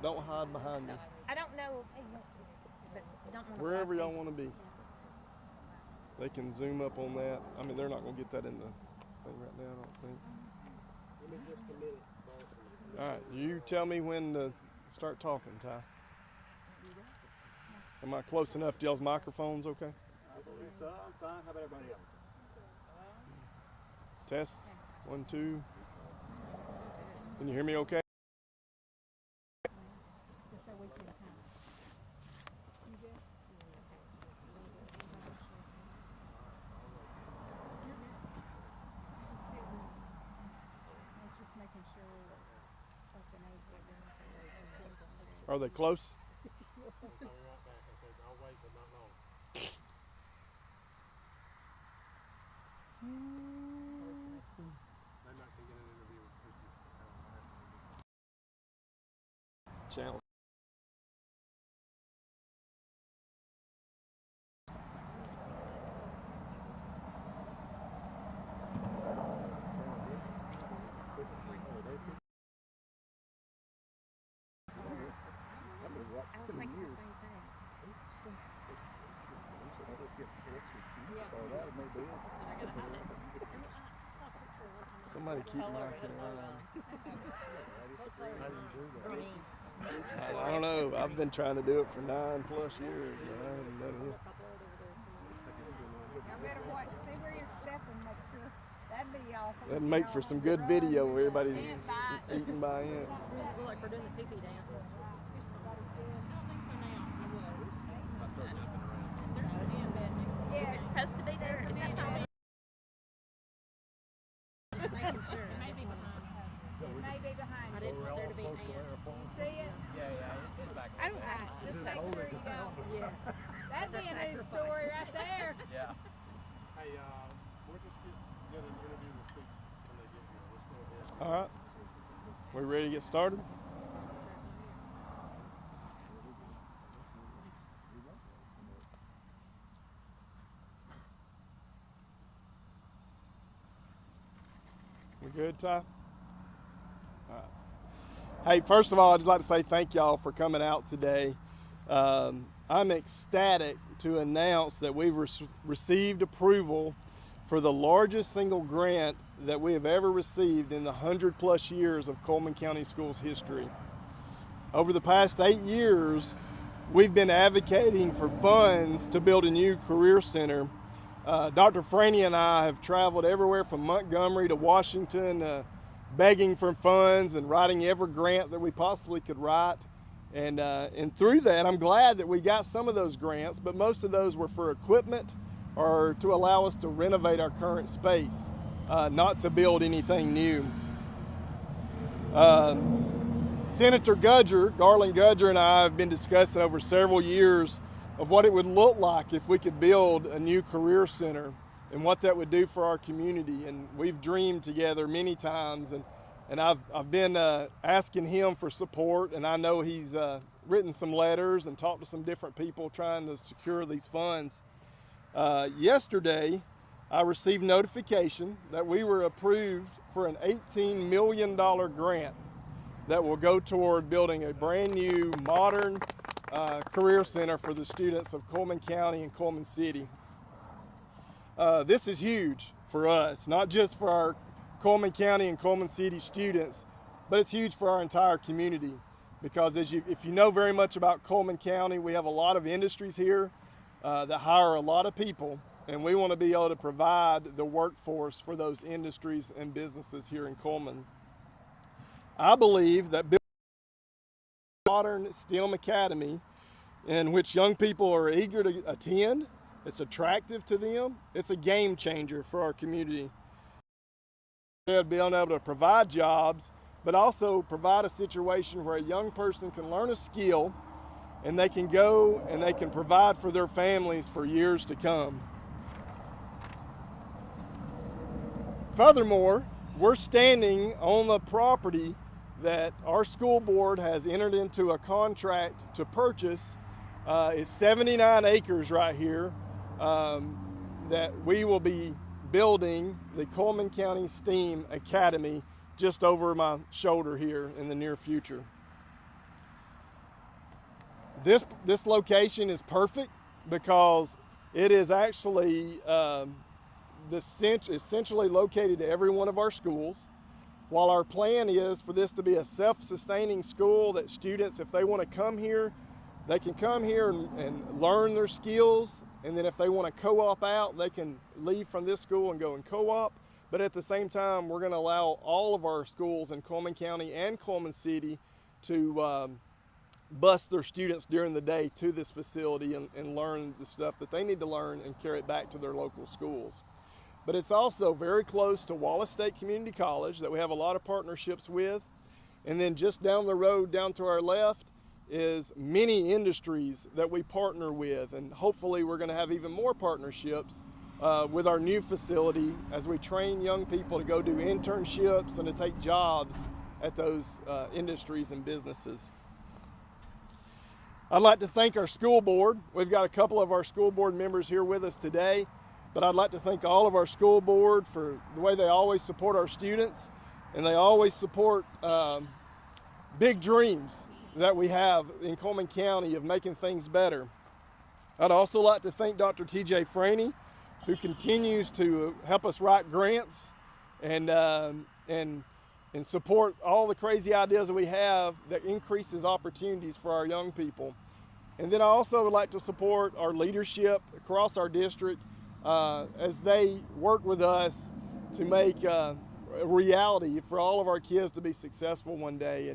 Don't hide behind me. I don't know if he wants to, but don't want to. Wherever y'all want to be. They can zoom up on that. I mean, they're not going to get that in the thing right now, I don't think. Give me just a minute. All right, you tell me when to start talking, Ty. Am I close enough to y'all's microphones, okay? I believe so. I'm fine. How about everybody else? Test, 1, 2. Can you hear me okay? Are they close? Channel. I was thinking the same thing. Somebody keep knocking around. I don't know. I've been trying to do it for 9+ years, and I haven't done it. That'd make for some good video where everybody's eating by ants. Like we're doing the pee-pee dance. Yeah, it's supposed to be there. Is that how making sure. It may be behind. It may be behind I you. didn't want there to be ants. You see it? Yeah, it's back. I don't know. Just make sure you don't. Yes. That'd be a news story right there. Yeah. Hey, we'll just get an interview with Steve when they get here. Let's go ahead. All right. We ready to get started? We good, Ty? All right. Hey, first of all, I'd just like to say thank y'all for coming out today. I'm ecstatic to announce that we've received approval for the largest single grant that we have ever received in the 100+ years of Cullman County Schools history. Over the past 8 years, we've been advocating for funds to build a new career center. Dr. Franny and I have traveled everywhere from Montgomery to Washington, begging for funds and writing every grant that we possibly could write. And through that, I'm glad that we got some of those grants, but most of those were for equipment or to allow us to renovate our current space, not to build anything new. Senator Garland Gudger and I have been discussing over several years of what it would look like if we could build a new career center and what that would do for our community. And we've dreamed together many times, and I've been asking him for support, and I know he's written some letters and talked to some different people trying to secure these funds. Yesterday, I received notification that we were approved for an $18 million grant that will go toward building a brand new, modern career center for the students of Cullman County and Cullman City. This is huge for us, not just for our Cullman County and Cullman City students, but it's huge for our entire community, because if you know very much about Cullman County, we have a lot of industries here that hire a lot of people, and we want to be able to provide the workforce for those industries and businesses here in Cullman. I believe that building a modern STEM academy in which young people are eager to attend, it's attractive to them, it's a game changer for our community. They'll be able to provide jobs, but also provide a situation where a young person can learn a skill and they can go and they can provide for their families for years to come. Furthermore, we're standing on the property that our school board has entered into a contract to purchase. It's 79 acres right here that we will be building the Cullman County STEAM Academy just over my shoulder here in the near future. This location is perfect because it is actually essentially located to every one of our schools. While our plan is for this to be a self-sustaining school that students, if they want to come here, they can come here and learn their skills, and then if they want to co-op out, they can leave from this school and go and co-op. But at the same time, we're going to allow all of our schools in Cullman County and Cullman City to bus their students during the day to this facility and learn the stuff that they need to learn and carry it back to their local schools. But it's also very close to Wallace State Community College that we have a lot of partnerships with. And then just down the road, down to our left, is many industries that we partner with. And hopefully we're going to have even more partnerships with our new facility as we train young people to go do internships and to take jobs at those industries and businesses. I'd like to thank our school board. We've got a couple of our school board members here with us today. But I'd like to thank all of our school board for the way they always support our students, and they always support big dreams that we have in Cullman County of making things better. I'd also like to thank Dr. TJ Franey, who continues to help us write grants and support all the crazy ideas that we have that increases opportunities for our young people. And then I also would like to support our leadership across our district as they work with us to make a reality for all of our kids to be successful one day.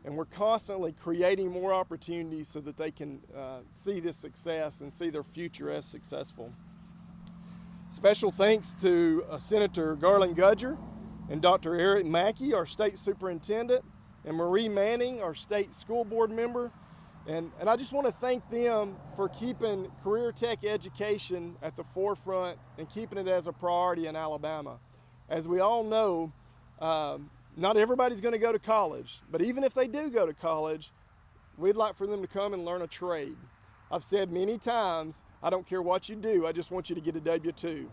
And we're constantly creating more opportunities so that they can see this success and see their future as successful. Special thanks to Senator Garland Gudger and Dr. Eric Mackey, our state superintendent, and Marie Manning, our state school board member. And I just want to thank them for keeping career tech education at the forefront and keeping it as a priority in Alabama. As we all know, not everybody's going to go to college, but even if they do go to college, we'd like for them to come and learn a trade. I've said many times, I don't care what you do, I just want you to get a W-2.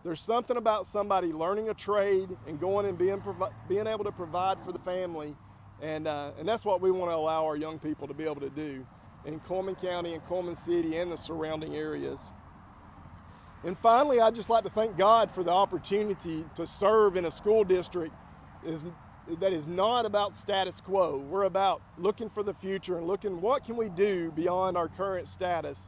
There's something about somebody learning a trade and going and being able to provide for the family. And that's what we want to allow our young people to be able to do in Cullman County and Cullman City and the surrounding areas. And finally, I'd just like to thank God for the opportunity to serve in a school district that is not about status quo. We're about looking for the future and looking what can we do beyond our current status.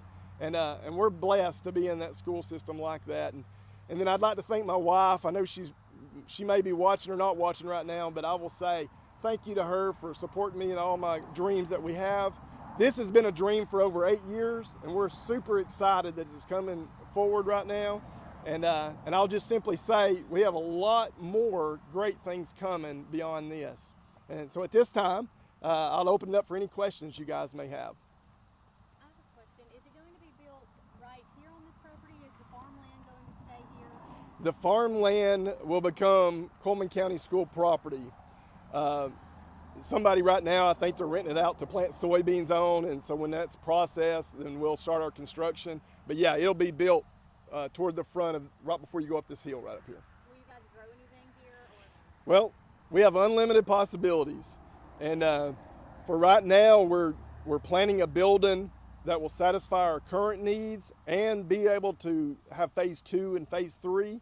And we're blessed to be in that school system like that. And then I'd like to thank my wife. I know she may be watching or not watching right now, but I will say, thank you to her for supporting me in all my dreams that we have. This has been a dream for over 8 years, and we're super excited that it's coming forward right now. And I'll just simply say we have a lot more great things coming beyond this. And so at this time, I'll open it up for any questions you guys may have. I have a question. Is it going to be built right here on this property? Is the farmland going to stay here? The farmland will become Cullman County School property. Somebody right now, I think they're renting it out to plant soybeans on, and so when that's processed, then we'll start our construction. But yeah, it'll be built toward the front of, right before you go up this hill right up here. Will you guys grow anything here? Or? Well, we have unlimited possibilities, and for right now, we're planning a building that will satisfy our current needs and be able to have phase 2 and phase 3.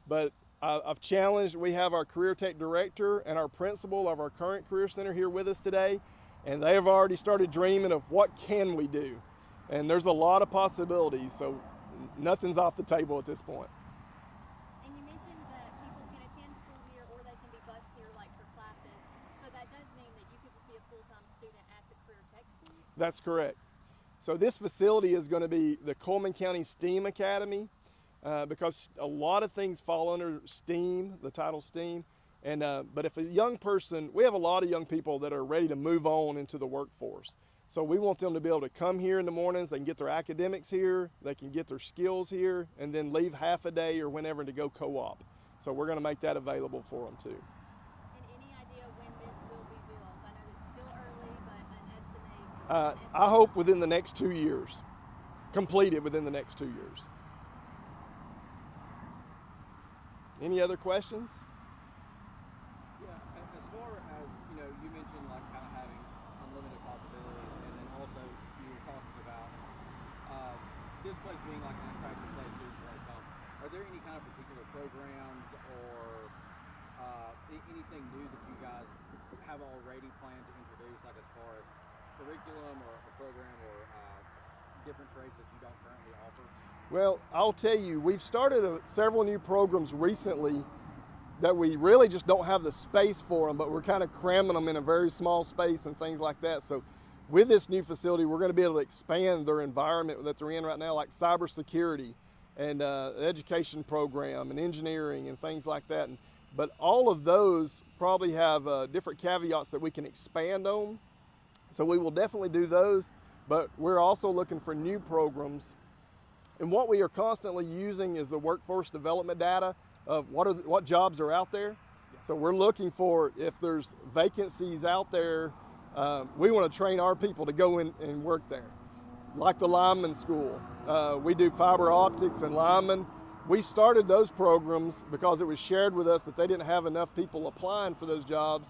But I've challenged, we have our career tech director and our principal of our current career center here with us today, and they have already started dreaming of what can we do. And there's a lot of possibilities, so nothing's off the table at this point. And you mentioned that people can attend school here or they can be bused here like for classes. So that does mean that you could just be a full-time student at the career tech school? That's correct. So this facility is going to be the Cullman County STEAM Academy. Because a lot of things fall under STEAM, the title STEAM. And but if a young person, we have a lot of young people that are ready to move on into the workforce. So we want them to be able to come here in the mornings, they can get their academics here, they can get their skills here, and then leave half a day or whenever to go co-op. So we're going to make that available for them too. And any idea when this will be built? I know it's still early, but an estimate. I hope within the next 2 years, completed within the next 2 years. Any other questions? Yeah, as this place being like an attractive place to come, are there any kind of particular programs or anything new that you guys have already planned to introduce, like as far as curriculum or a program or different trades that you don't currently offer? Well, I'll tell you, we've started several new programs recently that we really just don't have the space for them, but we're kind of cramming them in a very small space and things like that. So with this new facility, we're going to be able to expand their environment that they're in right now, like cybersecurity and education program and engineering and things like that. But all of those probably have different caveats that we can expand on. So we will definitely do those, but we're also looking for new programs. And what we are constantly using is the workforce development data of what jobs are out there. So we're looking for, if there's vacancies out there, we want to train our people to go in and work there. Like the lineman school, we do fiber optics and linemen. We started those programs because it was shared with us that they didn't have enough people applying for those jobs.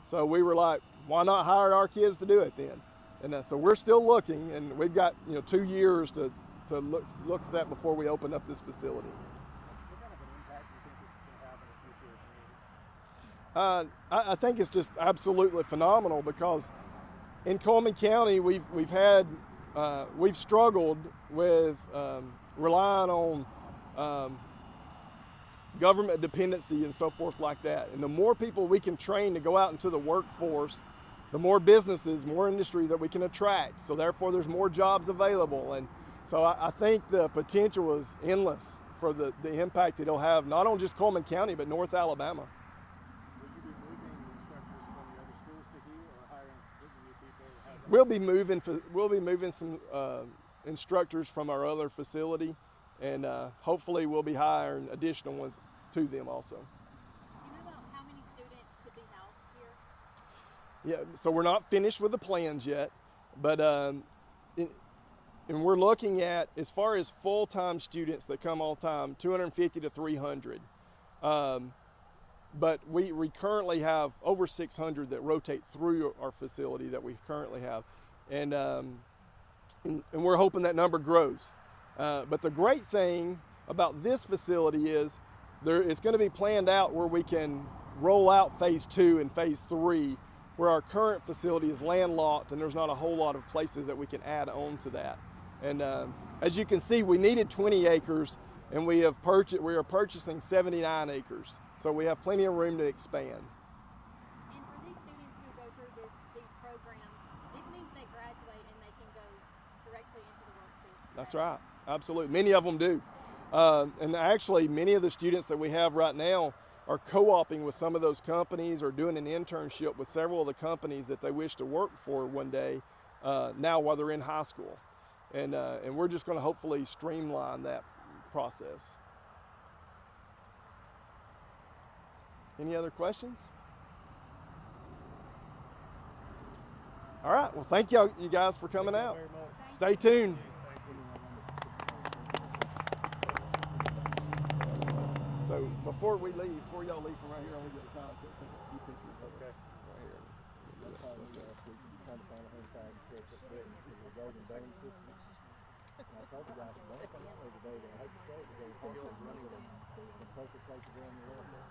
So we were like, why not hire our kids to do it then? And so we're still looking, and we've got 2 years to look at that before we open up this facility. What kind of an impact do you think this is going to have in the future of the community? I think it's just absolutely phenomenal because in Cullman County we've struggled with relying on government dependency and so forth like that. And the more people we can train to go out into the workforce, the more businesses, more industry that we can attract. So therefore there's more jobs available. And so I think the potential is endless for the impact it'll have, not on just Cullman County, but North Alabama. Will you be moving instructors from the other schools to here, or hiring completely new people? We'll be moving some instructors from our other facility, and hopefully we'll be hiring additional ones to them also. Do you know about how many students could be housed here? Yeah, so we're not finished with the plans yet, but and we're looking at, as far as full-time students that come all the time, 250 to 300. But we currently have over 600 that rotate through our facility that we currently have. And we're hoping that number grows. But the great thing about this facility is it's going to be planned out where we can roll out phase 2 and phase 3, where our current facility is landlocked and there's not a whole lot of places that we can add on to that. And as you can see, we needed 20 acres, and we are purchasing 79 acres. So we have plenty of room to expand. And for these students who go through these programs, this means they graduate and they can go directly into the workforce. That's right, absolutely. Many of them do. And actually, many of the students that we have right now are co-oping with some of those companies or doing an internship with several of the companies that they wish to work for one day now while they're in high school. And we're just going to hopefully streamline that process. Any other questions? All right, well, thank you guys for coming out. Very much. Stay tuned. So before y'all leave from right here, I'm going to get a few pictures. Okay. Right here. That's how we trying to find a home tag to put the golden dome system. And I told you guys, the other day that I hate to say it, because the perfect places in the world.